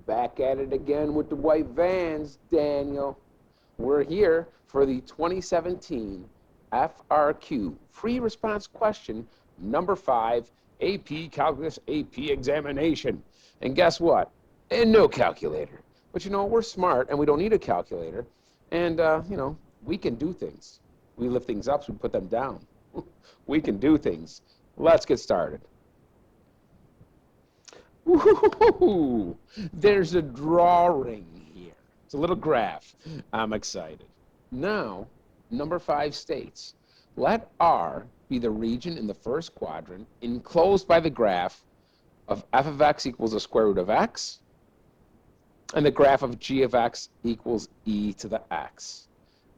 Back at it again with the white vans, Daniel. We're here for the 2017 FRQ, free response question number 5, AP Calculus AP examination. And guess what? And no calculator. But you know, we're smart and we don't need a calculator. And, we can do things. We lift things up, so we put them down. We can do things. Let's get started. Woo-hoo-hoo-hoo. There's a drawing here. It's a little graph. I'm excited. Now, number 5 states, let R be the region in the first quadrant enclosed by the graph of f of x equals the square root of x, and the graph of g of x equals e to the x,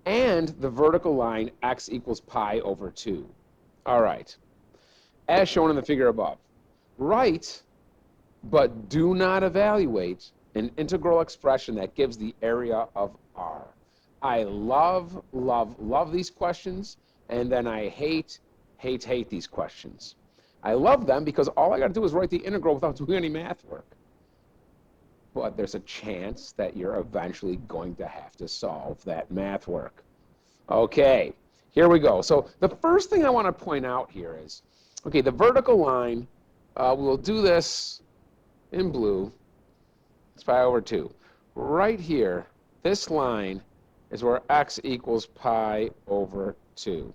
and the vertical line x equals pi over 2. All right. As shown in the figure above, write but do not evaluate an integral expression that gives the area of R. I love, love, love these questions, and then I hate, hate, hate these questions. I love them because all I got to do is write the integral without doing any math work. But there's a chance that you're eventually going to have to solve that math work. Okay, here we go. So the first thing I want to point out here is, okay, the vertical line, we'll do this in blue. It's pi over 2. Right here, this line is where x equals pi over 2.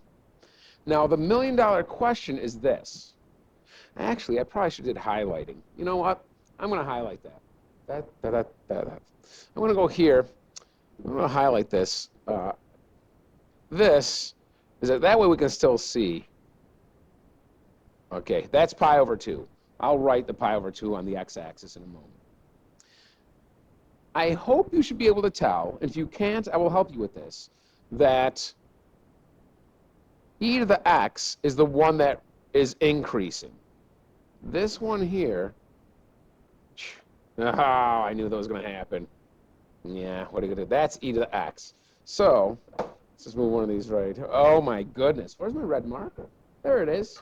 Now, the million-dollar question is this. Actually, I probably should have did highlighting. You know what? I'm going to highlight that. I'm going to go here. I'm going to highlight this. This is that way we can still see. Okay, that's pi over 2. I'll write the pi over 2 on the x-axis in a moment. I hope you should be able to tell, and if you can't, I will help you with this, that e to the x is the one that is increasing. This one here, oh, I knew that was going to happen. Yeah, what are you going to do? That's e to the x. So, let's just move one of these right. Oh my goodness, where's my red marker? There it is.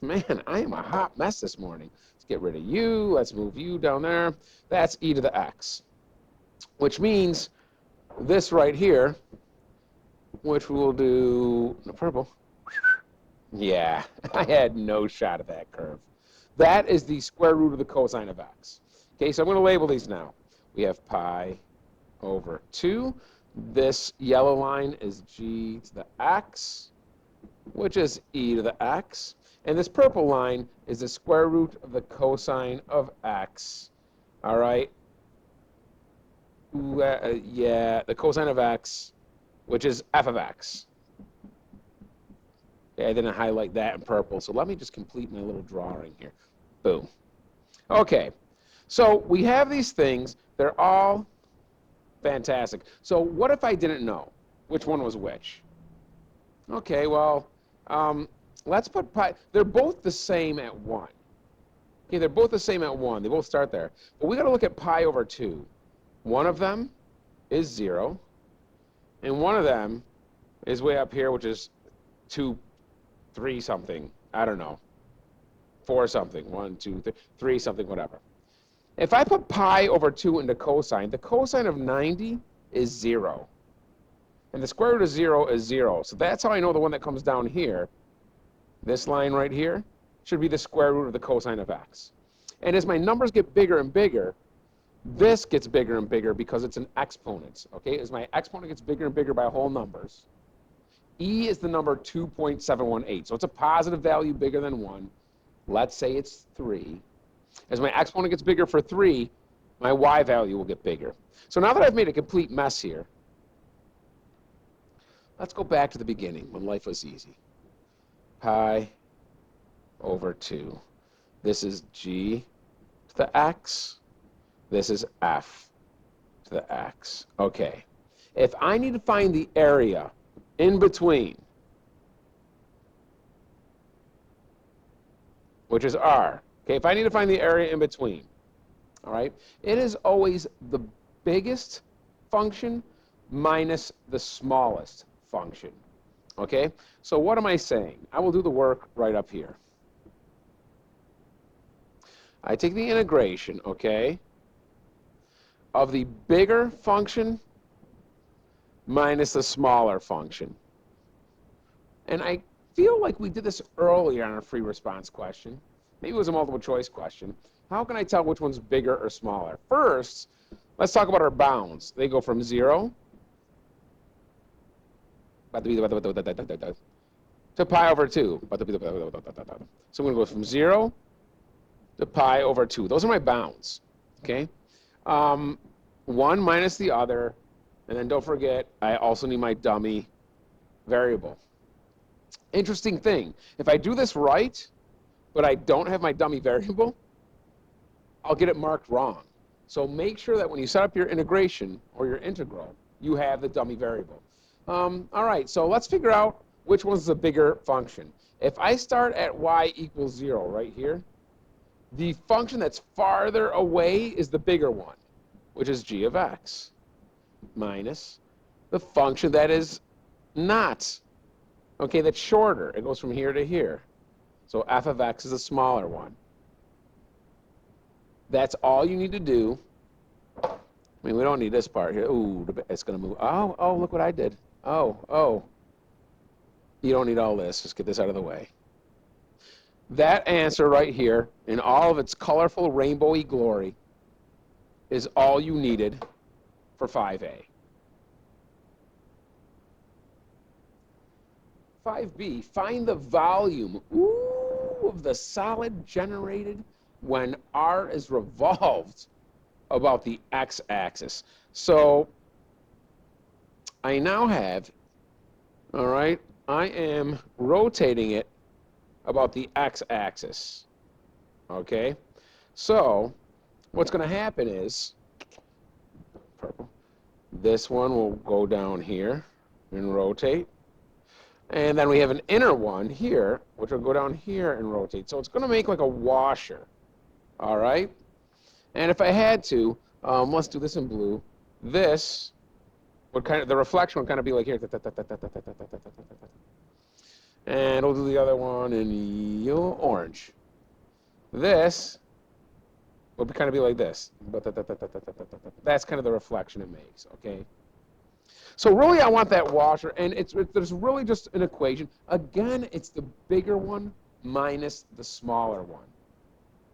Man, I am a hot mess this morning. Let's get rid of you. Let's move you down there. That's e to the x, which means this right here, which we will do the purple. Yeah, I had no shot at that curve. That is the square root of the cosine of x. Okay, so I'm going to label these now. We have pi over 2. This yellow line is g to the x, which is e to the x. And this purple line is the square root of the cosine of x. All right? Yeah, the cosine of x, which is f of x. Okay, I didn't highlight that in purple, so let me just complete my little drawing here. Boom. Okay, so we have these things. They're all fantastic. So what if I didn't know which one was which? Okay, well, let's put pi. They're both the same at 1. Okay, they're both the same at 1. They both start there. But we got to look at pi over 2. One of them is 0, and one of them is way up here, which is 2, 3 something. I don't know. 4 something. 1, 2, 3 something, whatever. If I put pi over 2 into cosine, the cosine of 90 is 0. And the square root of 0 is 0. So that's how I know the one that comes down here, this line right here, should be the square root of the cosine of x. And as my numbers get bigger and bigger, this gets bigger and bigger because it's an exponent. Okay, as my exponent gets bigger and bigger by whole numbers, e is the number 2.718. So it's a positive value bigger than 1. Let's say it's 3. As my exponent gets bigger for 3, my y value will get bigger. So now that I've made a complete mess here, let's go back to the beginning when life was easy. Pi over 2. This is g to the x. This is f to the x. Okay. If I need to find the area in between, which is r, okay, if I need to find the area in between, all right, it is always the biggest function minus the smallest function. Okay, so what am I saying? I will do the work right up here. I take the integration, okay, of the bigger function minus the smaller function. And I feel like we did this earlier on a free response question. Maybe it was a multiple choice question. How can I tell which one's bigger or smaller? First, let's talk about our bounds. They go from 0 to pi over 2. So I'm going to go from 0 to pi over 2. Those are my bounds. Okay? One minus the other. And then don't forget, I also need my dummy variable. Interesting thing. If I do this right, but I don't have my dummy variable, I'll get it marked wrong. So make sure that when you set up your integration or your integral, you have the dummy variable. All right, so let's figure out which one's the bigger function. If I start at y equals 0 right here, the function that's farther away is the bigger one, which is g of x, minus the function that is not, okay, that's shorter. It goes from here to here. So f of x is a smaller one. That's all you need to do. I mean, we don't need this part here. Ooh, it's going to move. Oh, look what I did. Oh. You don't need all this. Just get this out of the way. That answer right here, in all of its colorful rainbowy glory, is all you needed for 5A. 5B, find the volume of the solid generated when R is revolved about the x-axis. So I now have, all right, I am rotating it about the x-axis, okay? So what's going to happen is, purple, this one will go down here and rotate. And then we have an inner one here, which will go down here and rotate. So it's going to make like a washer, all right? And if I had to, let's do this in blue. This would kind of, the reflection would kind of be like here. And we'll do the other one in orange. This would kind of be like this. That's kind of the reflection it makes, okay? So really, I want that washer, and there's really just an equation. Again, it's the bigger one minus the smaller one,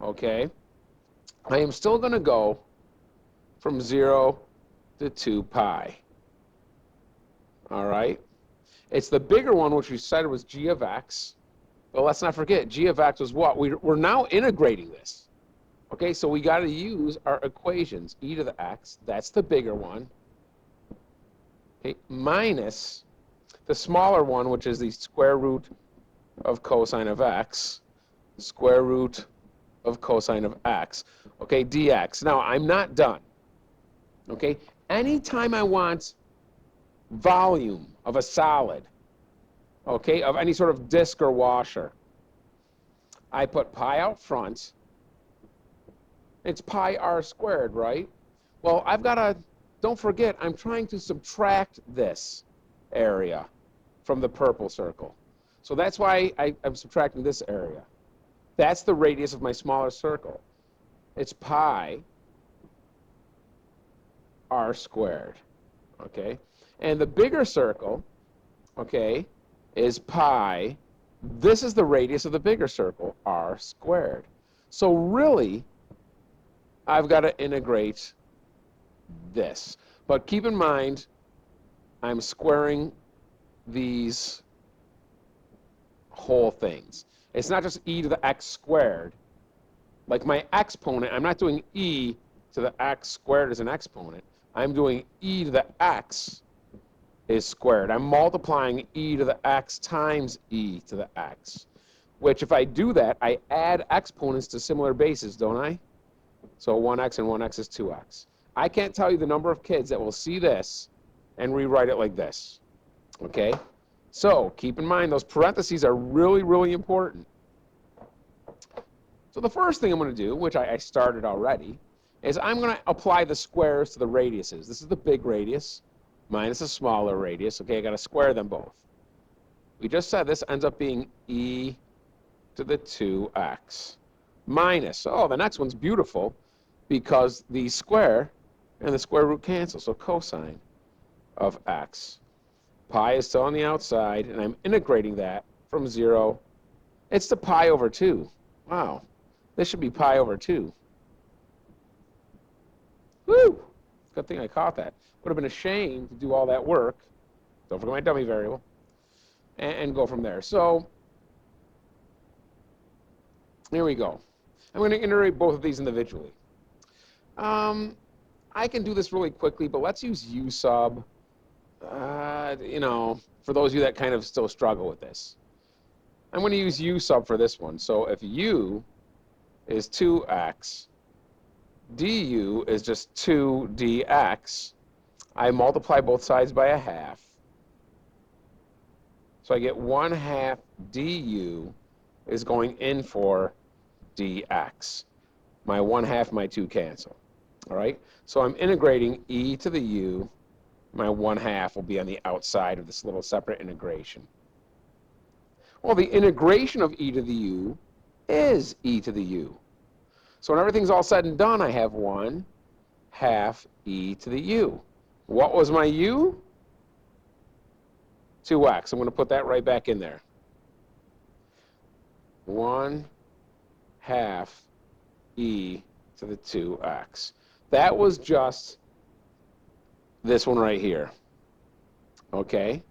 okay? I am still going to go from 0 to 2 pi, all right? It's the bigger one, which we said was g of x, but let's not forget, g of x was what? We're now integrating this, okay? So we got to use our equations. E to the x, that's the bigger one, okay, minus the smaller one, which is the square root of cosine of x, square root of cosine of x, okay, dx. Now, I'm not done, okay? Anytime I want volume of a solid, okay, of any sort of disk or washer, I put pi out front. It's pi r squared, right? Well, I've got to, don't forget, I'm trying to subtract this area from the purple circle. So that's why I'm subtracting this area. That's the radius of my smaller circle. It's pi r squared, okay? And the bigger circle, okay, is pi. This is the radius of the bigger circle, r squared. So really, I've got to integrate this. But keep in mind, I'm squaring these whole things. It's not just e to the x squared. Like my exponent, I'm not doing e to the x squared as an exponent. I'm doing e to the x is squared. I'm multiplying e to the x times e to the x, which if I do that, I add exponents to similar bases, don't I? So 1x and 1x is 2x. I can't tell you the number of kids that will see this and rewrite it like this, okay? So keep in mind, those parentheses are really, really important. So the first thing I'm going to do, which I started already, is I'm going to apply the squares to the radiuses. This is the big radius minus a smaller radius. Okay, I got to square them both. We just said this ends up being e to the 2x minus, oh, the next one's beautiful because the square and the square root cancels, so cosine of x. Pi is still on the outside, and I'm integrating that from 0. It's the pi over 2. Wow, this should be pi over 2. Woo! Good thing I caught that. Would have been a shame to do all that work. Don't forget my dummy variable. And go from there. So here we go. I'm going to integrate both of these individually. I can do this really quickly, but let's use u sub. You know, for those of you that kind of still struggle with this. I'm going to use u sub for this one. So if u is 2x, du is just 2 dx, I multiply both sides by a half. So I get 1/2 du is going in for dx. My 1/2, my 2 cancel. All right? So I'm integrating e to the u. My 1/2 will be on the outside of this little separate integration. Well, the integration of e to the u is e to the u. So when everything's all said and done, I have 1/2 e to the u. What was my u? 2x. I'm going to put that right back in there. 1/2 e to the 2x. That was just this one right here. Okay?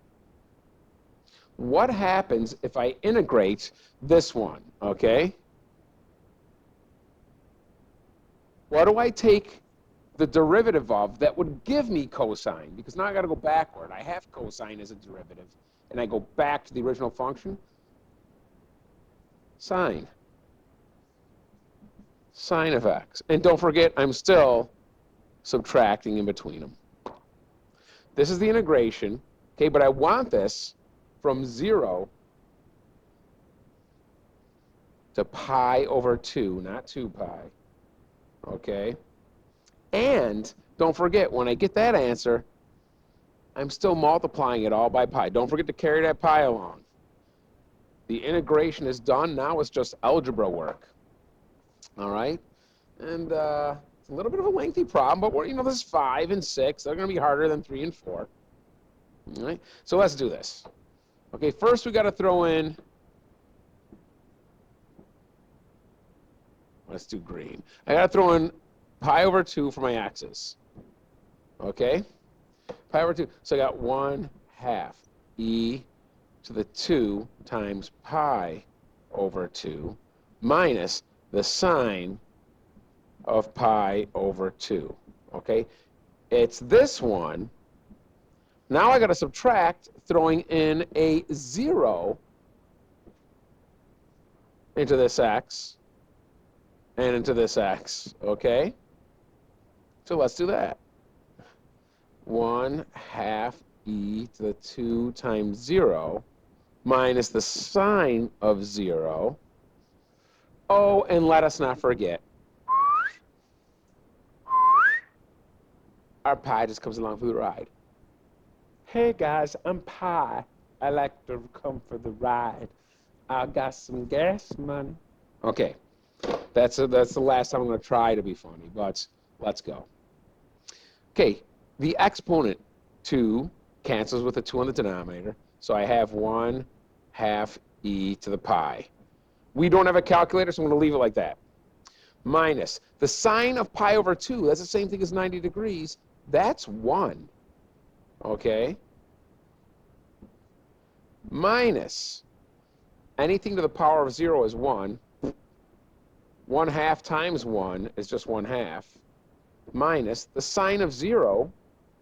What happens if I integrate this one? Okay? What do I take the derivative of that would give me cosine? Because now I got to go backward. I have cosine as a derivative, and I go back to the original function. Sine. Sine of x. And don't forget, I'm still subtracting in between them. This is the integration, okay, but I want this from 0 to pi over 2, not 2 pi, okay? And don't forget, when I get that answer, I'm still multiplying it all by pi. Don't forget to carry that pi along. The integration is done. Now it's just algebra work, all right? And it's a little bit of a lengthy problem, but we're, you know, this is 5 and 6. They're going to be harder than 3 and 4. All right? So let's do this. Okay, first we got to throw in, let's do green. I got to throw in pi over 2 for my x's. Okay? Pi over 2. So I got 1/2 e to the 2 times pi over 2 minus the sine of pi over 2. Okay? It's this one. Now I got to subtract, throwing in a 0 into this x and into this x. Okay? So let's do that. 1/2 e to the 2 times 0 minus the sine of 0. Oh, and let us not forget, our pi just comes along for the ride. Hey guys, I'm Pi. I like to come for the ride. I got some gas money. Okay, that's the last time I'm going to try to be funny, but let's go. Okay, the exponent 2 cancels with the 2 on the denominator, so I have 1/2 e to the pi. We don't have a calculator, so I'm going to leave it like that. Minus the sine of pi over 2, that's the same thing as 90 degrees, that's 1. Okay? Minus anything to the power of 0 is 1. 1/2 times 1 is just 1/2. Minus the sine of 0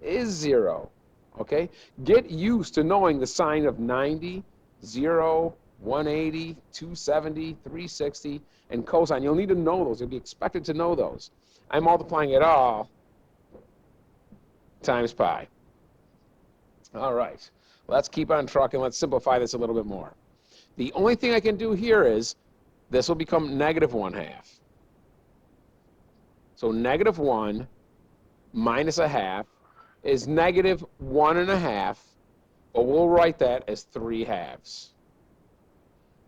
is 0. Okay? Get used to knowing the sine of 90, 0, 180, 270, 360, and cosine. You'll need to know those. You'll be expected to know those. I'm multiplying it all times pi. All right. Let's keep on trucking. Let's simplify this a little bit more. The only thing I can do here is this will become negative 1/2. So negative 1 minus a half is negative 1.5, but we'll write that as 3/2.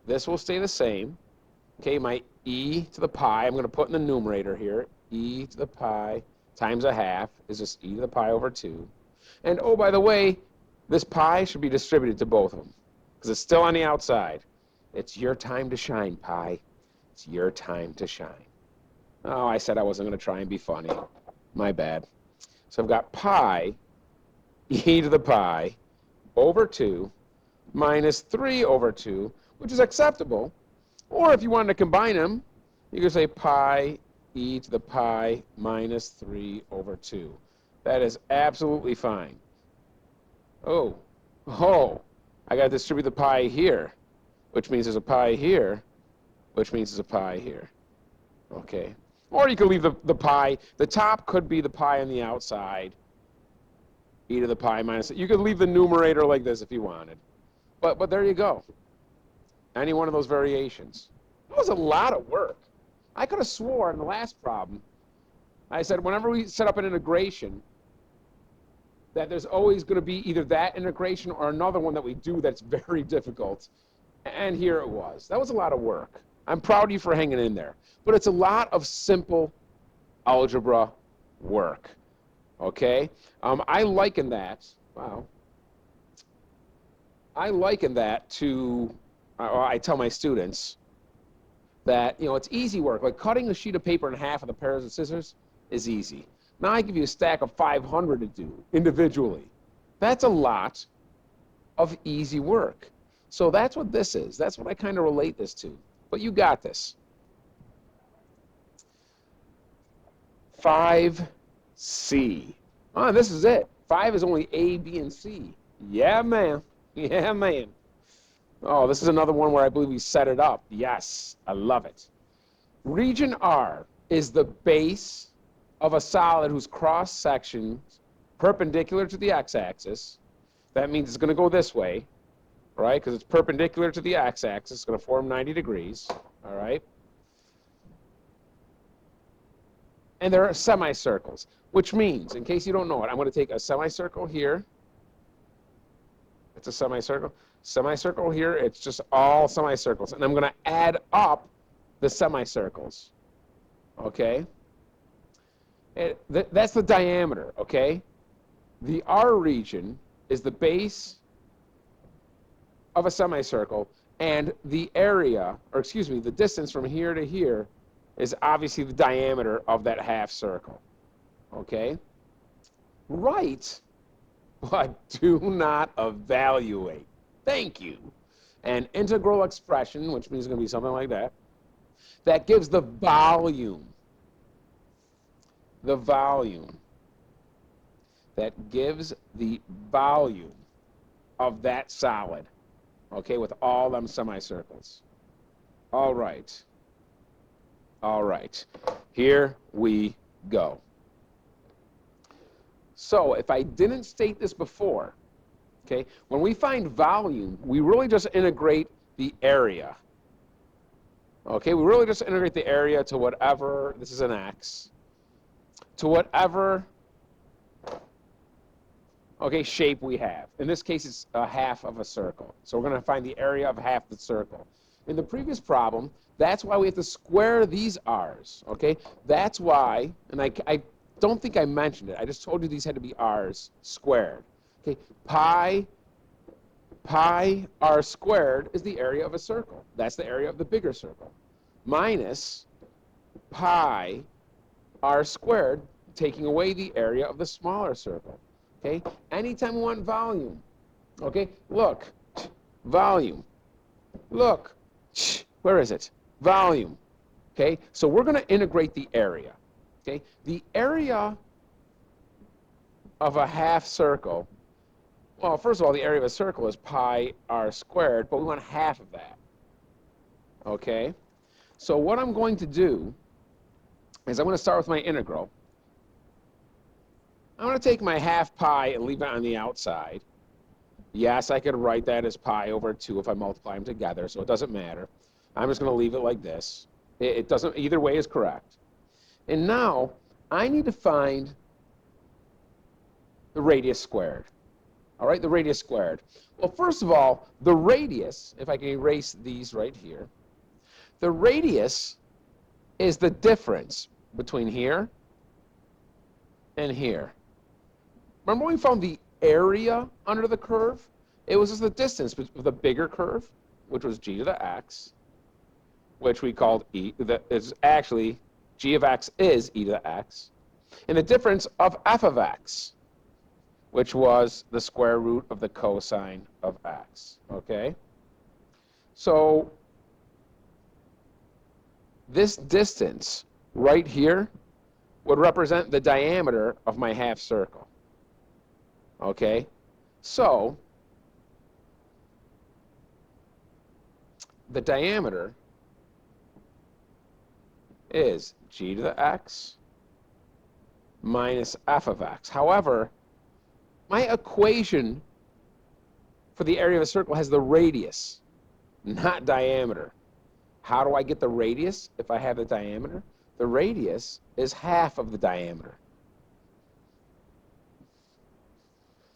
This will stay the same. Okay, my e to the pi, I'm going to put in the numerator here, e to the pi times a half is just e to the pi over 2. And oh, by the way, this pi should be distributed to both of them because it's still on the outside. It's your time to shine, pi. It's your time to shine. Oh, I said I wasn't going to try and be funny. My bad. So I've got pi e to the pi over 2 minus 3 over 2, which is acceptable. Or if you wanted to combine them, you could say pi e to the pi minus 3 over 2. That is absolutely fine. Oh, I got to distribute the pi here, which means there's a pi here, which means there's a pi here. Okay. Or you could leave the pi. The top could be the pi on the outside, e to the pi minus. You could leave the numerator like this if you wanted. But there you go. Any one of those variations. That was a lot of work. I could have sworn in the last problem, I said whenever we set up an integration, that there's always going to be either that integration or another one that we do that's very difficult. And here it was. That was a lot of work. I'm proud of you for hanging in there. But it's a lot of simple algebra work. Okay? I liken that, wow. I liken that to, I tell my students that, it's easy work. Like cutting a sheet of paper in half with a pair of scissors is easy. Now I give you a stack of 500 to do individually. That's a lot of easy work. So that's what this is. That's what I kind of relate this to. But you got this. 5C. Oh, this is it. 5 is only A, B, and C. Yeah, man. Yeah, man. Oh, this is another one where I believe we set it up. Yes, I love it. Region R is the base of a solid whose cross-section perpendicular to the x-axis. That means it's going to go this way, right? Because it's perpendicular to the x-axis. It's going to form 90 degrees, all right? And there are semicircles, which means, in case you don't know it, I'm going to take a semicircle here. It's a semicircle. Semicircle here, it's just all semicircles. And I'm going to add up the semicircles, okay? That's the diameter, okay? The R region is the base of a semicircle, and the area, or excuse me, the distance from here to here is obviously the diameter of that half circle, okay? Right, but do not evaluate. Thank you. An integral expression, which means it's going to be something like that, that gives the volume. The volume. That gives the volume of that solid, okay, with all them semicircles. All right. All right. Here we go. So if I didn't state this before, okay, when we find volume, we really just integrate the area. Okay, we really just integrate the area to whatever, this is an x, to whatever, okay, shape we have. In this case, it's a half of a circle. So we're going to find the area of half the circle. In the previous problem, that's why we have to square these r's, okay? That's why, and I don't think I mentioned it. I just told you these had to be r's squared. Okay, pi r squared is the area of a circle. That's the area of the bigger circle. Minus pi r squared, taking away the area of the smaller circle. Okay, anytime we want volume, okay, look, volume, look, where is it? Volume. Okay, so we're going to integrate the area. Okay, the area of a half circle, well, first of all, the area of a circle is pi r squared, but we want half of that. Okay, so what I'm going to do is I'm going to start with my integral. I'm going to take my half pi and leave it on the outside. Yes, I could write that as pi over 2 if I multiply them together, so it doesn't matter. I'm just going to leave it like this. It doesn't, either way is correct. And now I need to find the radius squared. All right, the radius squared. Well, first of all, the radius, if I can erase these right here, the radius is the difference between here and here. Remember when we found the area under the curve? It was just the distance of the bigger curve, which was g to the x, which we called e. That is actually g of x is e to the x, and the difference of f of x, which was the square root of the cosine of x. Okay? So this distance right here would represent the diameter of my half circle. Okay? So the diameter is g to the x minus f of x. However, my equation for the area of a circle has the radius, not diameter. How do I get the radius if I have the diameter? The radius is half of the diameter.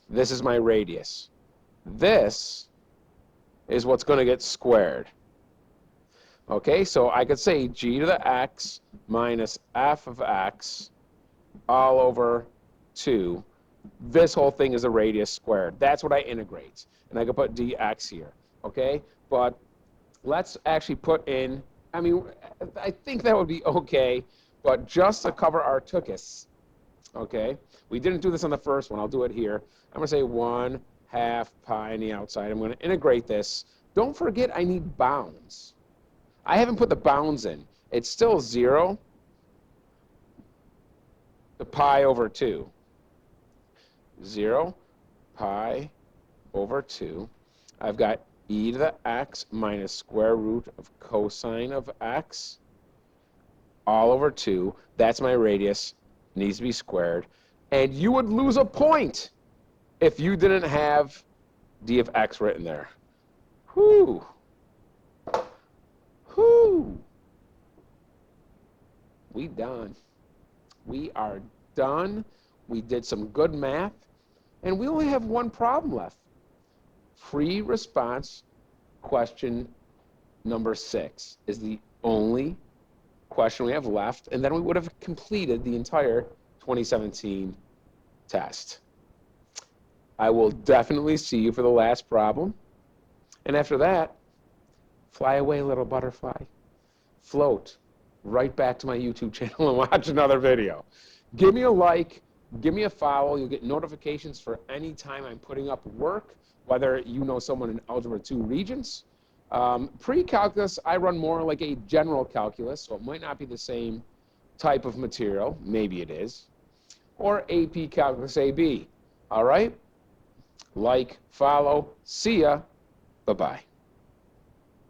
This is my radius. This is what's going to get squared. Okay, so I could say g to the x minus f of x all over 2. This whole thing is a radius squared. That's what I integrate. And I could put dx here. Okay, but let's actually put in, I mean, I think that would be okay, but just to cover our tuchus, okay, we didn't do this on the first one. I'll do it here. I'm going to say 1/2 pi on the outside. I'm going to integrate this. Don't forget I need bounds. I haven't put the bounds in. It's still 0 to pi over 2. 0 pi over 2. I've got e to the x minus square root of cosine of x all over 2. That's my radius. Needs to be squared. And you would lose a point if you didn't have d of x written there. Whew. Whew. We done. We are done. We did some good math. And we only have one problem left. Free response question number 6 is the only question we have left, and then we would have completed the entire 2017 test. I will definitely see you for the last problem, and after that, fly away, little butterfly. Float right back to my YouTube channel and watch another video. Give me a like, give me a follow. You'll get notifications for any time I'm putting up work, whether you know someone in Algebra 2 Regents. Pre-calculus, I run more like a general calculus, so it might not be the same type of material. Maybe it is. Or AP Calculus AB. All right? Like, follow. See ya. Bye-bye.